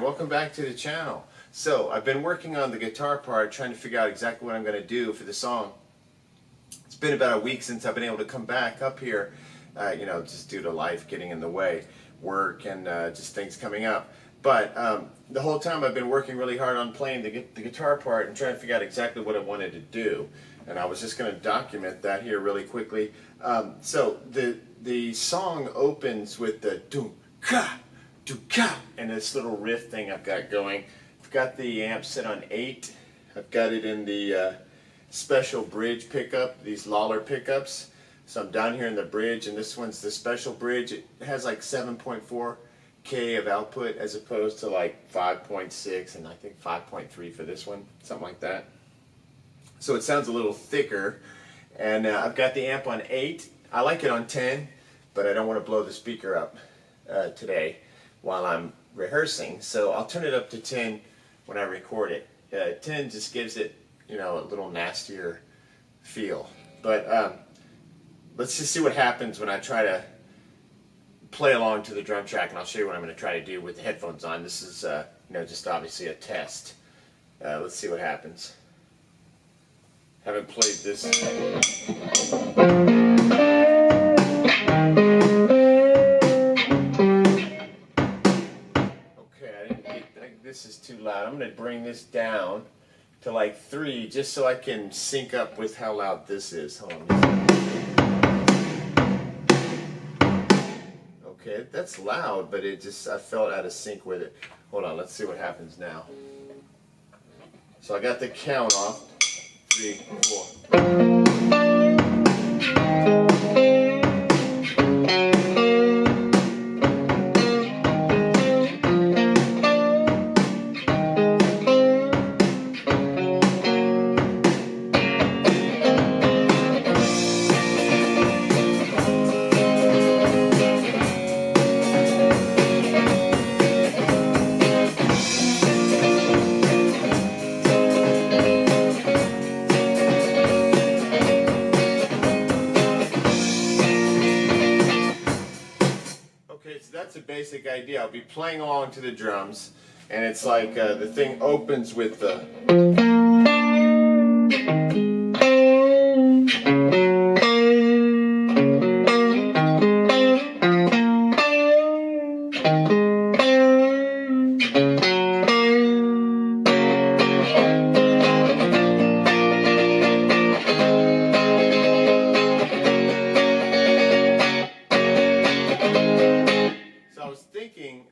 welcome back to the channel. So I've been working on the guitar part, trying to figure out exactly what I'm going to do for the song. It's been about a week since I've been able to come back up here, just due to life getting in the way, work and just things coming up. But the whole time I've been working really hard on playing the guitar part and trying to figure out exactly what I wanted to do. And I was just going to document that here really quickly. So the song opens with the dum-ka, dum-ka, and this little riff thing I've got going. I've got the amp set on 8. I've got it in the special bridge pickup, these Lawler pickups. So I'm down here in the bridge, and this one's the special bridge. It has like 7.4K of output as opposed to like 5.6 and I think 5.3 for this one, something like that. So it sounds a little thicker, and I've got the amp on 8. I like it on 10, but I don't want to blow the speaker up today while I'm rehearsing, so I'll turn it up to 10 when I record it. 10 just gives it, a little nastier feel. But let's just see what happens when I try to play along to the drum track, and I'll show you what I'm going to try to do with the headphones on. This is, just obviously a test. Let's see what happens. Haven't played this. This is too loud. I'm going to bring this down to like 3 just so I can sync up with how loud this is. Hold on. Okay, that's loud, but I felt out of sync with it. Hold on, let's see what happens now. So I got the count off. 3, 4. That's a basic idea. I'll be playing along to the drums, and it's like the thing opens with the...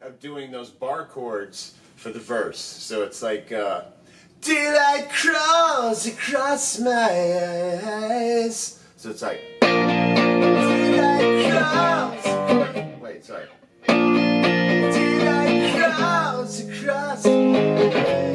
of doing those bar chords for the verse. So it's like daylight crawls across my eyes. So it's like daylight crawls. Wait, sorry. Daylight crawls across my eyes.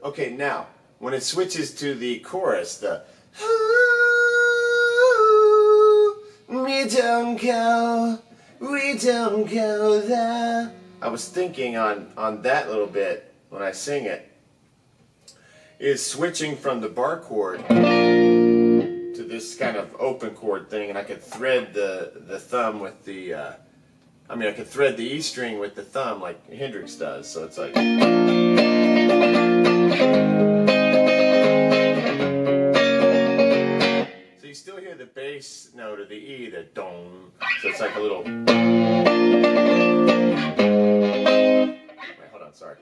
Okay, now, when it switches to the chorus, the we don't go there. I was thinking on that little bit, when I sing it, is switching from the bar chord to this kind of open chord thing, and I could thread the thumb with the, I could thread the E string with the thumb like Hendrix does, so it's like... So you still hear the bass note of the E, the dong. So it's like a little... Wait, hold on, sorry.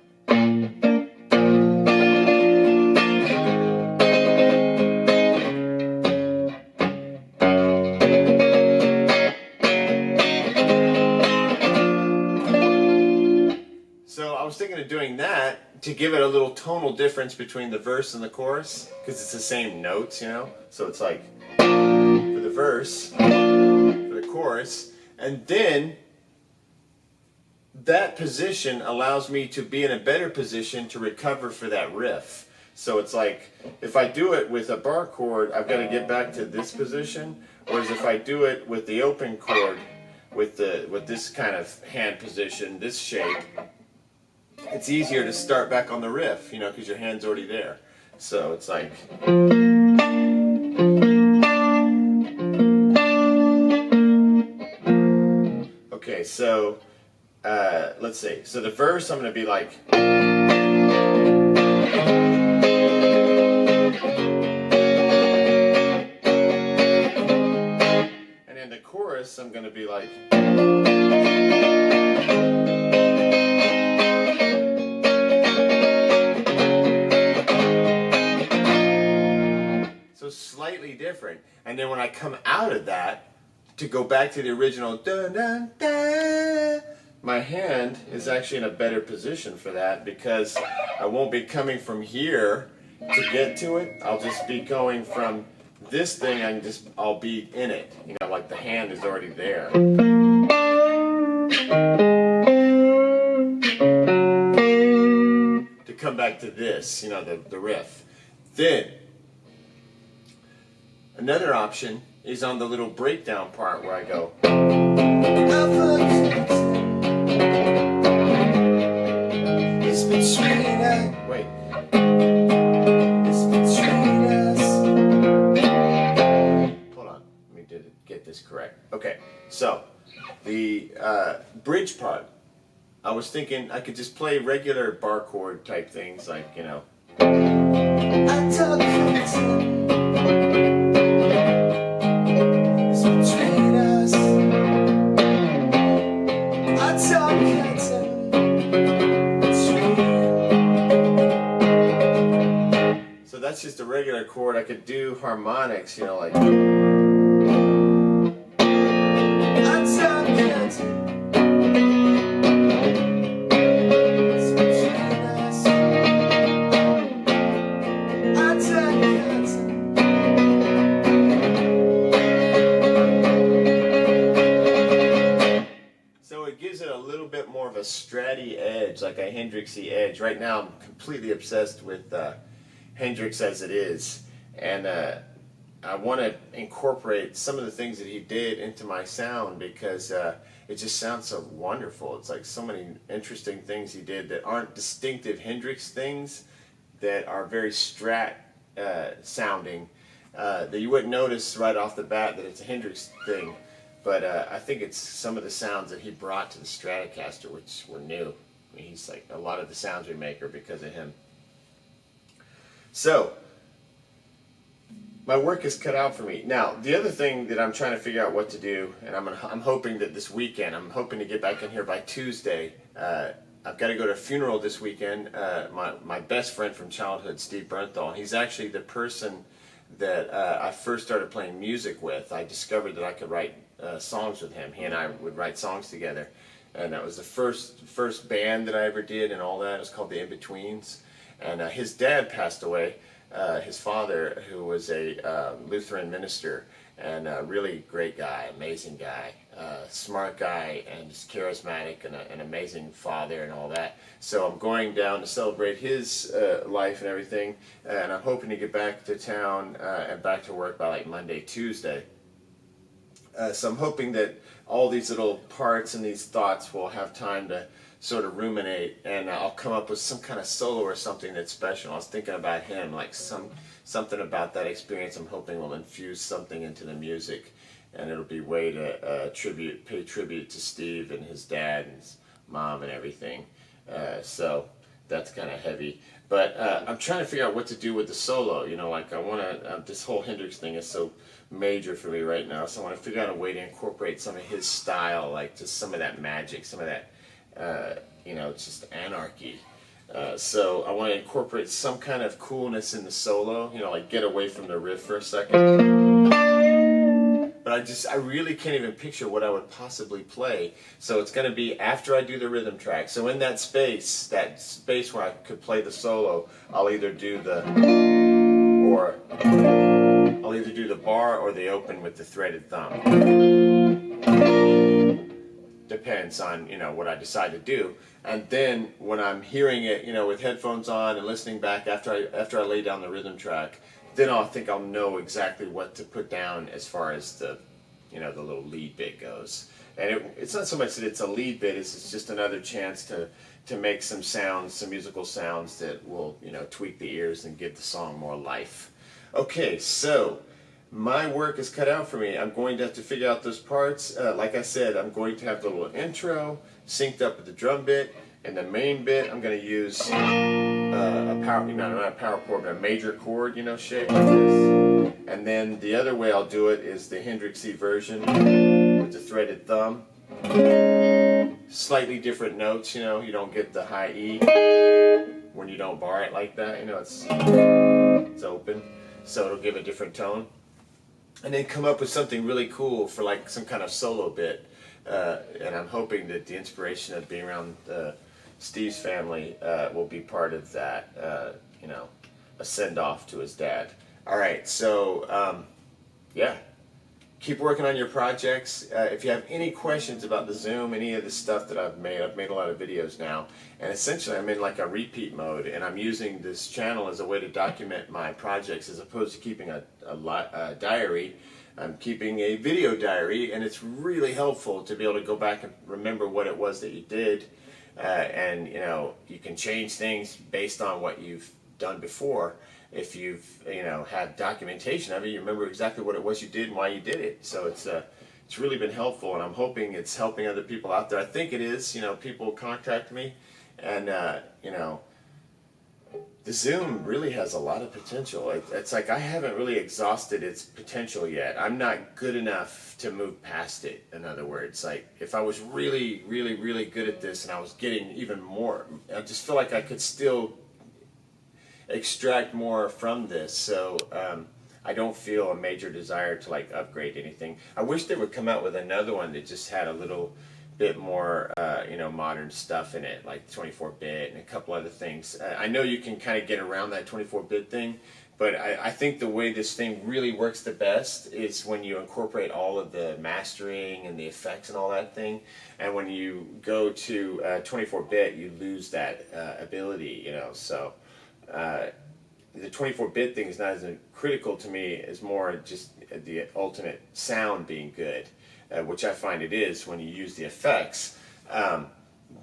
So I was thinking of doing that to give it a little tonal difference between the verse and the chorus, because it's the same notes, So it's like for the verse, for the chorus, and then that position allows me to be in a better position to recover for that riff. So it's like, if I do it with a bar chord, I've got to get back to this position, whereas if I do it with the open chord, with this kind of hand position, this shape, it's easier to start back on the riff, you know, because your hand's already there. So it's like... Okay, so let's see. So the verse, I'm going to be like... And in the chorus, I'm going to be like... So slightly different. And then when I come out of that, to go back to the original dun dun dun, my hand is actually in a better position for that, because I won't be coming from here to get to it. I'll just be going from this thing, I'll be in it. You know, like the hand is already there. To come back to this, you know, the riff. Then, another option is on the little breakdown part where I go. It's between us. Wait. It's between us. Hold on. Let me get this correct. Okay. So, the bridge part. I was thinking I could just play regular bar chord type things, like, you know. I talk So that's just a regular chord. I could do harmonics, you know, like... So it gives it a little bit more of a stratty edge, like a Hendrixy edge. Right now I'm completely obsessed with Hendrix as it is, and I want to incorporate some of the things that he did into my sound, because it just sounds so wonderful. It's like so many interesting things he did that aren't distinctive Hendrix things, that are very Strat sounding, that you wouldn't notice right off the bat that it's a Hendrix thing, but I think it's some of the sounds that he brought to the Stratocaster, which were new. I mean, he's like, a lot of the sounds we make are because of him. So, my work is cut out for me. Now, the other thing that I'm trying to figure out what to do, and I'm hoping that this weekend, I'm hoping to get back in here by Tuesday. I've got to go to a funeral this weekend. My best friend from childhood, Steve Bernthal, he's actually the person that I first started playing music with. I discovered that I could write songs with him. He and I would write songs together. And that was the first band that I ever did and all that. It was called the In-Betweens. And his dad passed away, his father, who was a Lutheran minister, and a really great guy, amazing guy, smart guy, and just charismatic, and an amazing father and all that. So I'm going down to celebrate his life and everything, and I'm hoping to get back to town and back to work by like Monday, Tuesday. So I'm hoping that all these little parts and these thoughts will have time to sort of ruminate, and I'll come up with some kind of solo or something that's special. I was thinking about him, like something about that experience I'm hoping will infuse something into the music, and it'll be a way to pay tribute to Steve and his dad and his mom and everything. So that's kind of heavy. But I'm trying to figure out what to do with the solo. You know, like I want to, this whole Hendrix thing is so major for me right now, so I want to figure out a way to incorporate some of his style, like just some of that magic, some of that, you know, it's just anarchy. So I want to incorporate some kind of coolness in the solo, you know, like get away from the riff for a second. But I really can't even picture what I would possibly play. So it's going to be after I do the rhythm track. So in that space where I could play the solo, I'll either do the bar or the open with the threaded thumb. depends on, you know, what I decide to do. And then when I'm hearing it, you know, with headphones on and listening back after I lay down the rhythm track, then I'll think I'll know exactly what to put down as far as the, you know, the little lead bit goes. And it's not so much that it's a lead bit, it's just another chance to make some sounds, some musical sounds that will, you know, tweak the ears and give the song more life. Okay, so my work is cut out for me. I'm going to have to figure out those parts. Like I said, I'm going to have the little intro synced up with the drum bit, and the main bit I'm going to use a power, you know, not a power chord, but a major chord, you know, shape like this. And then the other way I'll do it is the Hendrixy version with the threaded thumb. Slightly different notes, you know, you don't get the high E when you don't bar it like that, you know, it's open, so it'll give a different tone. And then come up with something really cool for like some kind of solo bit. And I'm hoping that the inspiration of being around Steve's family will be part of that, you know, a send-off to his dad. All right, so yeah, keep working on your projects. If you have any questions about the Zoom, any of the stuff that I've made a lot of videos now, and essentially I'm in like a repeat mode, and I'm using this channel as a way to document my projects as opposed to keeping a diary. I'm keeping a video diary, and it's really helpful to be able to go back and remember what it was that you did, and you know, you can change things based on what you've done before. If you've, you know, had documentation of it, you remember exactly what it was you did and why you did it. So it's really been helpful, and I'm hoping it's helping other people out there. I think it is. You know, people contact me, and you know, the Zoom really has a lot of potential. It's like I haven't really exhausted its potential yet. I'm not good enough to move past it. In other words, like if I was really, really, really good at this and I was getting even more, I just feel like I could still extract more from this. So I don't feel a major desire to like upgrade anything. I wish they would come out with another one that just had a little bit more you know, modern stuff in it, like 24-bit and a couple other things. I know you can kind of get around that 24-bit thing, but I think the way this thing really works the best is when you incorporate all of the mastering and the effects and all that thing. And when you go to 24-bit, you lose that ability, you know. So the 24-bit thing is not as critical to me as more just the ultimate sound being good, which I find it is when you use the effects.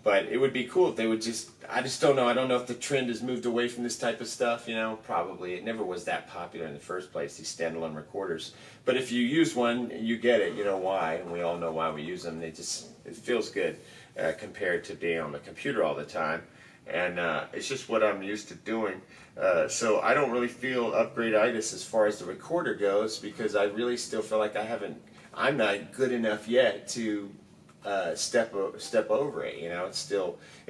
But it would be cool if they would just, I just don't know. I don't know if the trend has moved away from this type of stuff, you know, probably. It never was that popular in the first place, these standalone recorders. But if you use one, you get it, you know why, and we all know why we use them. It feels good compared to being on the computer all the time. And it's just what I'm used to doing. So I don't really feel upgrade-itis as far as the recorder goes, because I really still feel like I'm not good enough yet to step over it. You know, it's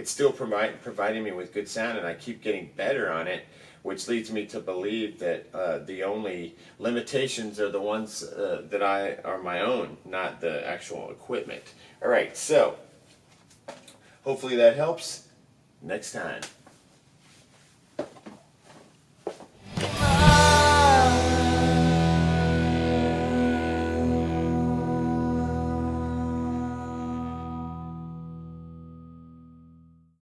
still providing me with good sound, and I keep getting better on it, which leads me to believe that the only limitations are the ones that are my own, not the actual equipment. All right, so hopefully that helps. Next time.